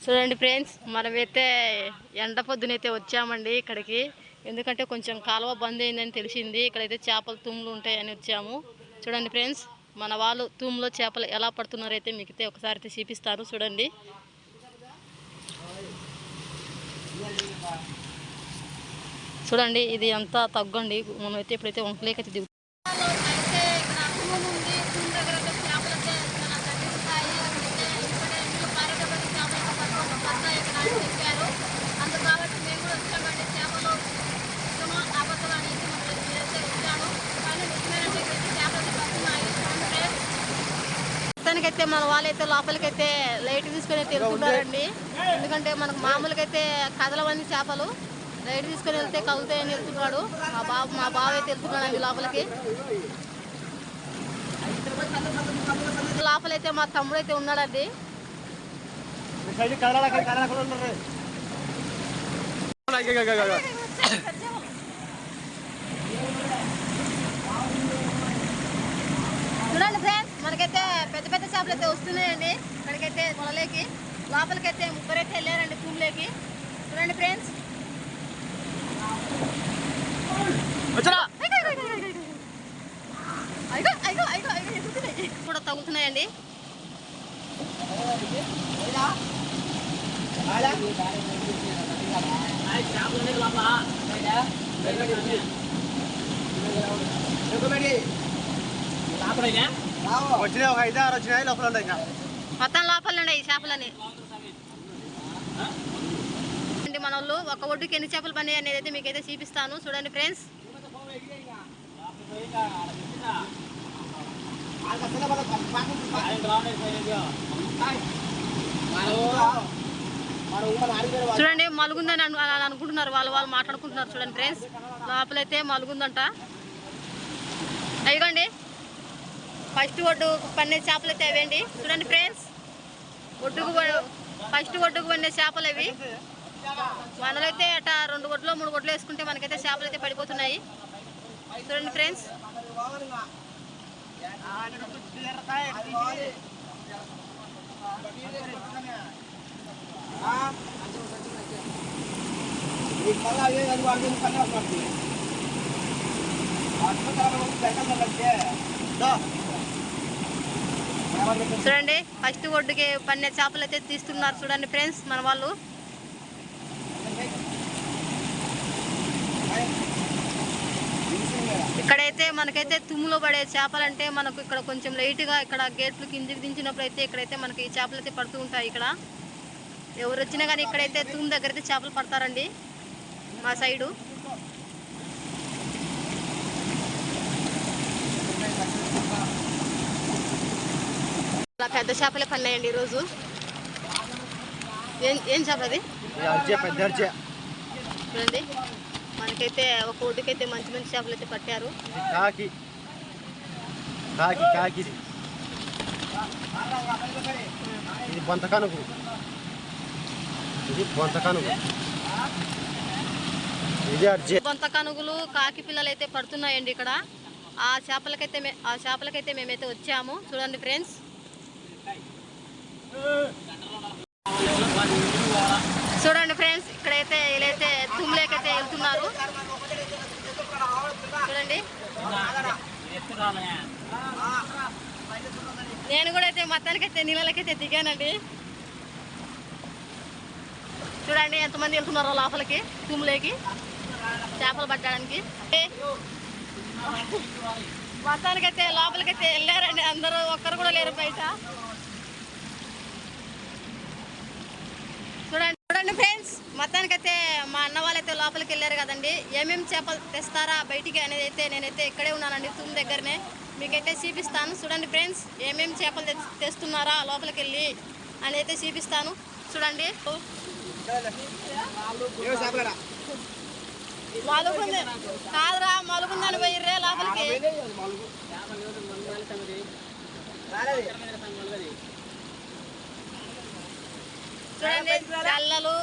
చూడండి ఫ్రెండ్స్, మనమైతే ఎండ పొద్దునైతే వచ్చామండి ఇక్కడికి. ఎందుకంటే కొంచెం కాలువ బంద్ అయిందని తెలిసింది. ఇక్కడైతే చేపలు తుమ్ములు ఉంటాయని వచ్చాము. చూడండి ఫ్రెండ్స్, మన వాళ్ళు తూములో చేపలు ఎలా పడుతున్నారో అయితే మీకైతే ఒకసారి అయితే చూపిస్తాను. చూడండి, చూడండి ఇది అంతా తగ్గండి. మనమైతే ఇప్పుడైతే వంకలేకైతే దిగు అయితే మన వాళ్ళైతే లోపలికైతే లైట్ తీసుకొని వెళ్తున్నారండి. ఎందుకంటే మనకు మామూలుగా అయితే కదలవని చేపలు లైట్ తీసుకొని వెళ్తే కదులుతాయని వెళ్తున్నాడు మా బావ అయితే వెళ్తున్నాడండి లోపలికి. లోపలైతే మా తమ్ముడు అయితే ఉన్నాడండి. చూడండి ఫ్రెండ్స్, మనకైతే పెద్ద పెద్ద చేపలు అయితే వస్తున్నాయండి. ఇక్కడికైతే కొలలేకి లోపలికైతే ముగ్గురైతే వెళ్ళారండి తూములేకి. చూడండి ఫ్రెండ్స్, కూడా తగులుతున్నాయండి. వచ్చినాయి, ఒక 5-6 వచ్చినాయి. లోపల ఉన్నాయి, మొత్తం లోపల ఉన్నాయి ఈ చేపలని. మన వాళ్ళు ఒక ఒడ్డుకి ఎన్ని చేపలు పన్నాయి అనేది అయితే మీకైతే చూపిస్తాను. చూడండి ఫ్రెండ్స్, చూడండి మలుగుందని అనుకుంటున్నారు వాళ్ళు మాట్లాడుకుంటున్నారు. చూడండి ఫ్రెండ్స్, లోపలైతే మలుగుందంట. అయ్యండి ఫస్ట్ ఒడ్డు పన్నే చేపలు అయితే అవేండి. చూడండి ఫ్రెండ్స్, ఫస్ట్ ఒడ్డుకు పన్నే చేపలు అవి. మనలో అయితే అట 2 గొడ్లు 3 గొడ్లు వేసుకుంటే మనకైతే చేపలు అయితే పడిపోతున్నాయి. చూడండి ఫ్రెండ్స్, చూడండి ఫస్ట్ ఒడ్డుకి పన్నే చేపలు అయితే తీస్తున్నారు. చూడండి ఫ్రెండ్స్, మన వాళ్ళు ఇక్కడైతే మనకైతే తుమ్ములో పడే చేపలంటే మనకు ఇక్కడ కొంచెం లైట్గా ఇక్కడ గేట్లు కిందికి దించినప్పుడు అయితే ఇక్కడైతే మనకి ఈ చేపలు అయితే పడుతూ ఉంటాయి. ఇక్కడ ఎవరు వచ్చినా కానీ ఇక్కడైతే తుమ్ము దగ్గర అయితే చేపలు పడతారండి మా సైడు. పెద్ద చేపలే పన్నాయండి ఈరోజు. ఏం చేప అది? చూడండి, మనకైతే ఒక ఒడ్డుకైతే మంచి మంచి చేపలు అయితే పట్టారు. బొంత కనుగులు కాకి పిల్లలు అయితే పడుతున్నాయండి ఇక్కడ. ఆ చేపలకైతే మేమైతే వచ్చాము. చూడండి ఫ్రెండ్స్, చూడండి ఫ్రెండ్స్, ఇక్కడైతే వీళ్ళైతే తుమ్ములేకైతే వెళ్తున్నారు. చూడండి, నేను కూడా అయితే మొత్తానికైతే నీళ్ళకైతే దిగానండి. చూడండి ఎంతమంది వెళ్తున్నారో లోపలికి తుమ్ములేకి చేపలు పట్టడానికి. మొత్తానికైతే లోపలికైతే వెళ్ళారండి అందరూ, ఒక్కరు కూడా లేరు బయట. చూడండి ఫ్రెండ్స్, మొత్తానికైతే మా అన్న వాళ్ళైతే లోపలికి వెళ్ళారు కదండి. ఏమేమి చేపలు తెస్తారా బయటికి అనేది అయితే నేనైతే ఇక్కడే ఉన్నానండి తుమ్ దగ్గరనే. మీకైతే చూపిస్తాను. చూడండి ఫ్రెండ్స్, ఏమేమి చేపలు తెస్తున్నారా లోపలికి వెళ్ళి అని అయితే చూపిస్తాను. చూడండి, మలుగుంది కాదురా, మలుగుందని పోయిర్రే లోపలికి. చూడండి చల్లలు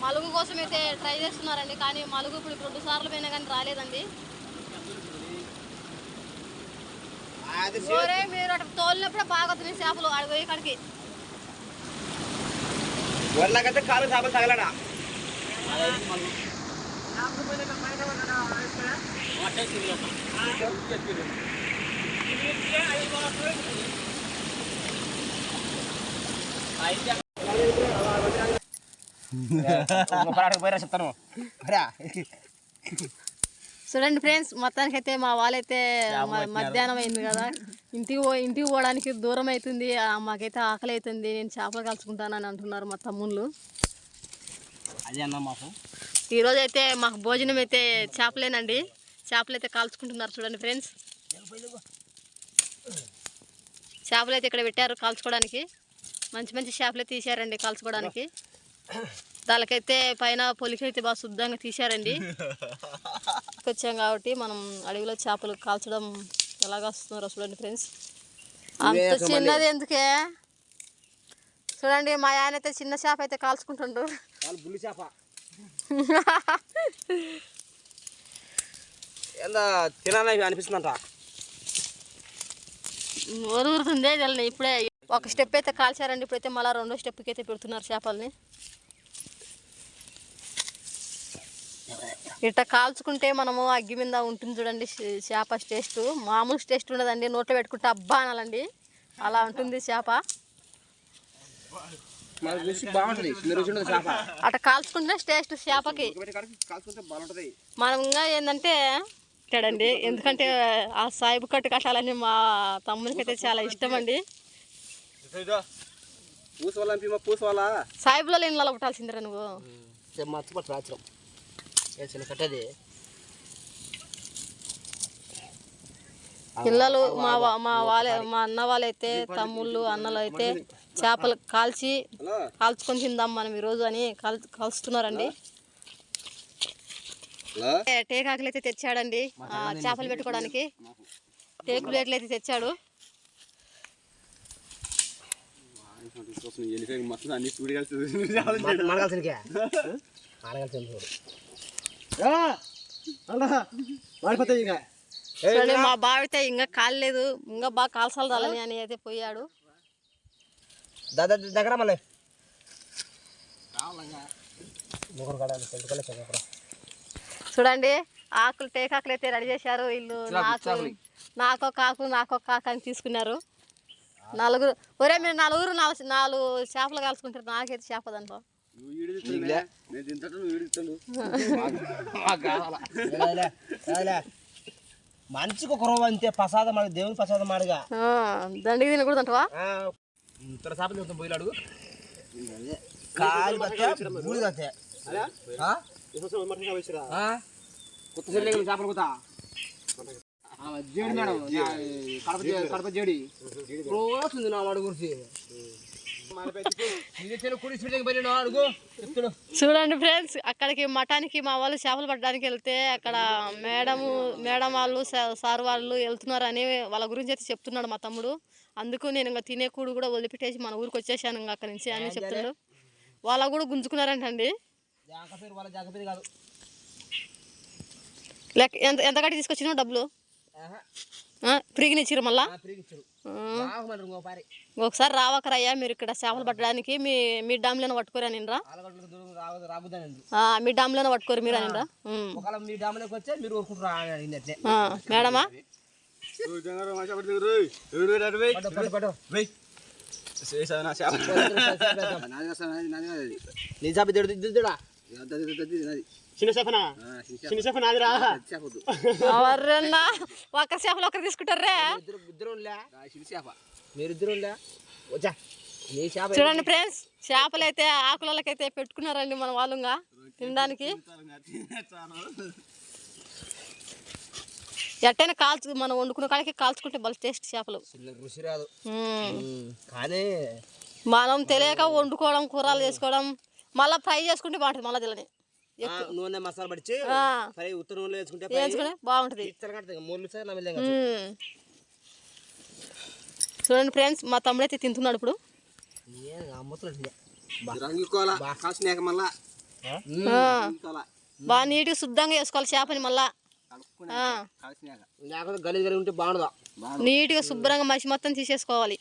మలుగు కోసం అయితే ట్రై చేస్తున్నారండి. కానీ మలుగు ఇప్పుడు 2 సార్లు పోయినా కానీ రాలేదండి. ఓరే మీరు అటు తోలినప్పుడే బాగా వస్తున్నాయి చేపలు అడిగి పోయి కాడికి. వాళ్ళకైతే కాలు చేపలు తగలడా పోయిరా చెప్తాను. చూడండి ఫ్రెండ్స్, మొత్తానికి అయితే మా వాళ్ళైతే మధ్యాహ్నం అయింది కదా, ఇంటికి పోవడానికి దూరం అవుతుంది. మాకైతే ఆకలి అవుతుంది, నేను చేపలు కలుసుకుంటానని అంటున్నారు మా తమ్ముళ్ళు. అదే అన్న మాకు ఈరోజు అయితే మాకు భోజనం అయితే చేపలేనండి, చేపలు అయితే కాల్చుకుంటున్నారు. చూడండి ఫ్రెండ్స్, చేపలు అయితే ఇక్కడ పెట్టారు కాల్చుకోవడానికి. మంచి మంచి చేపలు అయితే తీశారండి కాల్చుకోవడానికి. దానికైతే పైన పొలికైతే బాగా శుద్ధంగా తీశారండి. వచ్చాం కాబట్టి మనం అడవిలో చేపలు కాల్చడం ఎలాగ వస్తున్నారో చూడండి ఫ్రెండ్స్. అంత చిన్నది ఎందుకే చూడండి, మా ఆయన అయితే చిన్న చేప అయితే కాల్చుకుంటుండ్రు. బుల్లి చేప తినాలని అనిపిస్తుందంట. ఊరుతుంది ఇప్పుడే ఒక స్టెప్ అయితే కాల్చారండి. ఇప్పుడైతే మళ్ళీ రెండో స్టెప్కి అయితే పెడుతున్నారు చేపల్ని. ఇట్లా కాల్చుకుంటే మనము అగ్గి మీద ఉంటుంది చూడండి చేప టేస్ట్. మామూలు టేస్ట్ ఉండదండి, నోట్లో పెట్టుకుంటే అబ్బా అనాలండి, అలా ఉంటుంది చేప. అట్లా కాల్చుకుంటే టేస్ట్ చేపకి. మనం ఇంకా ఏంటంటే ఇక్కడండి, ఎందుకంటే ఆ సాయిబు కట్టు కట్టాలని మా తమ్మునికి అయితే చాలా ఇష్టం అండి. సాయిబులో ఇళ్ళలో పుట్టాల్సిందిరా నువ్వు. పిల్లలు మా అన్న వాళ్ళైతే తమ్ముళ్ళు అన్నలు అయితే చేపలు కాల్చుకొని తిందాం మనం ఈరోజు అని కాల్చుతున్నారండి. టేకాకులు అయితే తెచ్చాడండి చేపలు పెట్టుకోవడానికి. టేకు ప్లేట్లు అయితే తెచ్చాడు. మా బావ అయితే ఇంకా కాలేదు, ఇంకా బాగా కాల్చాలని అని అయితే పోయాడు. దగ్గర మళ్ళీ చూడండి, ఆకులు టేకాకులు అయితే రెడీ చేశారు వీళ్ళు. నాకో కాకు అని తీసుకున్నారు నలుగురు. ఒరే మీరు నలుగురు 4 చేపలు కాల్చుకుంటారు, నాకైతే చేప దాంట్లో. మంచిగా ఒక రోజు అంతే ప్రసాదం మాడి, దేవుని ప్రసాదం మాడిగా దండికి తినకూడదంటవా? చేపలు పోయినాడు చేపలు పోతా జేడి మేడం, కడప జేడి వస్తుంది నా వాడు గురించి. చూడండి ఫ్రెండ్స్, అక్కడికి మఠానికి మా వాళ్ళు చేపలు పట్టడానికి వెళ్తే అక్కడ మేడం వాళ్ళు సార్ వాళ్ళు వెళ్తున్నారని వాళ్ళ గురించి అయితే చెప్తున్నాడు మా తమ్ముడు. అందుకు నేను ఇంకా తినే కూడు కూడా వదిలిపెట్టేసి మన ఊరికి వచ్చేసాను ఇంకా అక్కడి నుంచి అని చెప్తున్నాడు. వాళ్ళ కూడా గుంజుకున్నారంటండి. ఎంత కట్టి తీసుకొచ్చినావు డబ్బులు? ఫ్రీగా ఇచ్చిరు మళ్ళా? ఒకసారి రావకరయ్యా మీరు ఇక్కడ చేపలు పట్టడానికి. మీ డామ్లోనే పట్టుకోరా నిండ్రా, మీ డామ్లోనే పట్టుకోరు మీరు అనిండ్రా. మేడమా ఎవరన్నా ఒక చేపలు ఒకరు తీసుకుంటారా? చూడండి ఫ్రెండ్స్, చేపలు అయితే ఆకులకైతే పెట్టుకున్నారండి మన వాళ్ళుగా తినడానికి. ఎట్టైనా మనం వండుకున్న కాడికి కాల్చుకుంటే బాగా టేస్ట్ చేపలు. రుచి రాదు కానీ మనం తెలియక వండుకోవడం, కూరలు చేసుకోవడం, మళ్ళీ ఫ్రై చేసుకుంటే బాగుంటుంది. మళ్ళీ తెలియని నూనె మసాలా పడిచి ఫ్రై ఉత్తర నూనె వేసుకుంటే బాగుంటుంది. చూడండి ఫ్రెండ్స్, మా తమ్ముడు అయితే తింటున్నాడు ఇప్పుడు. బాగా నీట్గా శుద్ధంగా వేసుకోవాలి చేపని. మళ్ళా ఆ, లేకపోతే గలీజ్ కలిగి ఉంటే బాగుండదా నీట్గా శుభ్రంగా మసి మొత్తం తీసేసుకోవాలి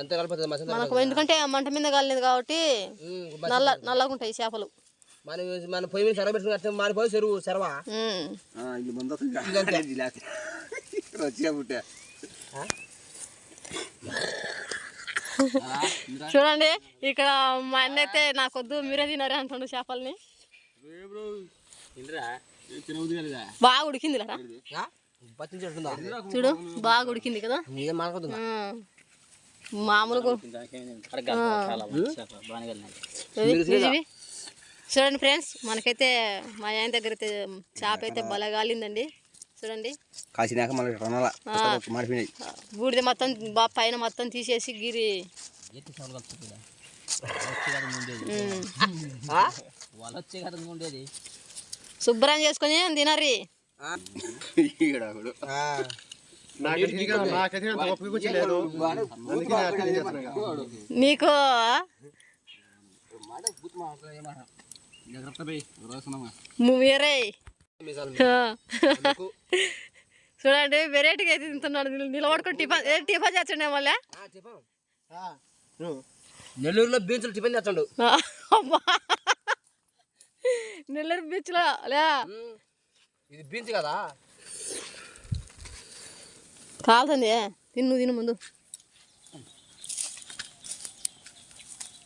అంతే కలిపి మసాలా మనకు. ఎందుకంటే మంట మీద కాలేదు కాబట్టి నల్లగా ఉంటాయి చేపలు. మన పొయ్యి మీద సెరవ పెట్టుకుని మారిపోయి చెరువు సెరవా చూడండి ఇక్కడ మా అన్న అయితే నాకొద్దు మీరే తినారే అంటుండు చేపల్ని. బాగా ఉడికింది కదా చూడు, బాగా ఉడికింది కదా మామూలుగా. చూడండి ఫ్రెండ్స్, మనకైతే మా ఆయన దగ్గర అయితే చేప అయితే బలగాలిందండి. చూడండి కాసినాక బూడిద మొత్తం పైన మొత్తం తీసేసి గిరి శుభ్రం చేసుకొని తినరి. నీకు మీరే చూడండి వెరైటీగా అయితే తింటున్నాడు. నిలబడుకొని టిఫన్ చేస్తుండే మళ్ళీ. నెల్లూరులో బీచ్లో టిఫిన్ చేస్తాడు. నెల్లూరు బీచ్ లో లే, ఇది బీచ్ కదా. కాలుతుంది తిను ముందు.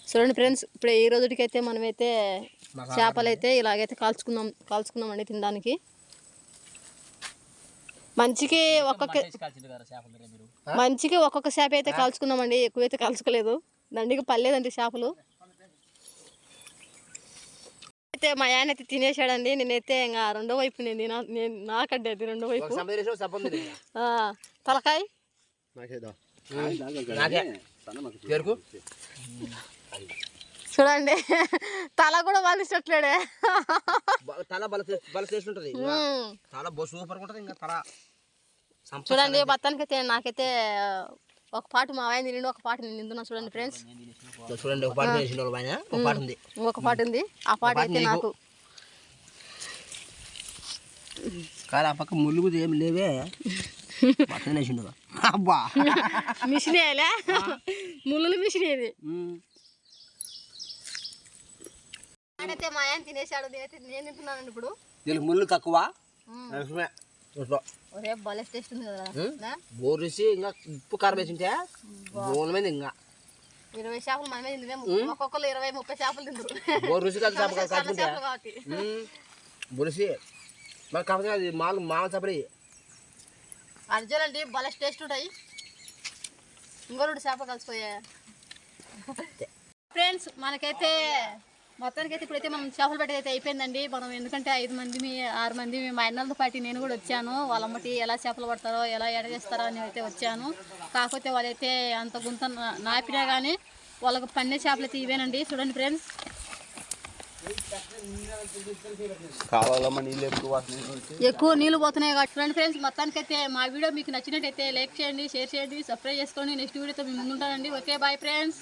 చూడండి ఫ్రెండ్స్, ఇప్పుడు ఈ రోజుకైతే మనమైతే చేపలు అయితే ఇలాగైతే కాల్చుకుందామండి తినడానికి. మంచికి ఒక్కొక్క చేప అయితే కాల్చుకున్నామండి, ఎక్కువైతే కాల్చుకోలేదు. దండికి పర్లేదండి చేపలు అయితే. మా ఆయన అయితే తినేసాడండి. నేనైతే ఇంకా రెండో వైపు నేను నాకంటే అది రెండో వైపు తలకాయ చూడండి, తల కూడా బలిస్తట్లేడే. తల బల చేస్తుంటది, తల సూపర్ ఉంటుంది. ఇంకా తల చూడండి మొత్తానికి అయితే నాకైతే ఒక పాటు మా ఆయన తిండి, ఒక పాటు నేను తింటున్నా. చూడండి ఫ్రెండ్స్, చూడండి ఒక పాటు ఉంది, ఇంకొక పాటు ఉంది. ఆ పాటు అయితే నాకు కానీ ఆ పక్క ములుగు ఏమి లేవే. మిషన్ వేయాలా, ముళ్ళు మిషన్ ఏది. అయితే మా ఆయన తినేసాడు, నేను తింటున్నానండి ఇప్పుడు. దీనికి ముళ్ళు తక్కువ, భలే టేస్ట్ ఉంది కదా. బోరేసి ఇంకా ఉప్పు కారం వేసింటే బోనమైంది. ఇంకా 20 చేపలు మనమే తింటే ఒక్కొక్కరు 20-30 చేపలు తింటారు. బోరు రుచి కాదు కాబట్టి బొలిసి మరి కాకపోతే అది మామ చేపలు అర్జునండి భలే టేస్ట్ ఉంటాయి. ఇంకో 2 చేపలు కలిసిపోయా. ఫ్రెండ్స్, మనకైతే మొత్తానికైతే ఇప్పుడైతే మనం చేపలు పట్టి అయితే అయిపోయిందండి. మనం ఎందుకంటే 5 మంది 6 మంది మా అన్నలతో పాటు నేను కూడా వచ్చాను. వాళ్ళమ్మటి ఎలా చేపలు పడతారో ఎలా ఎడగేస్తారో అని అయితే వచ్చాను. కాకపోతే వాళ్ళైతే అంత గుంత నాపినా కానీ వాళ్ళకు పన్నే చేపలు అయితే ఇవేనండి. చూడండి ఫ్రెండ్స్, ఎక్కువ నీళ్ళు పోతున్నాయి కాబట్టి. చూడండి ఫ్రెండ్స్, మొత్తానికైతే మా వీడియో మీకు నచ్చినట్టయితే లైక్ చేయండి, షేర్ చేయండి, సబ్స్క్రైబ్ చేసుకోండి. నెక్స్ట్ వీడియోతో మేము ముందుంటానండి. Okay, bye friends.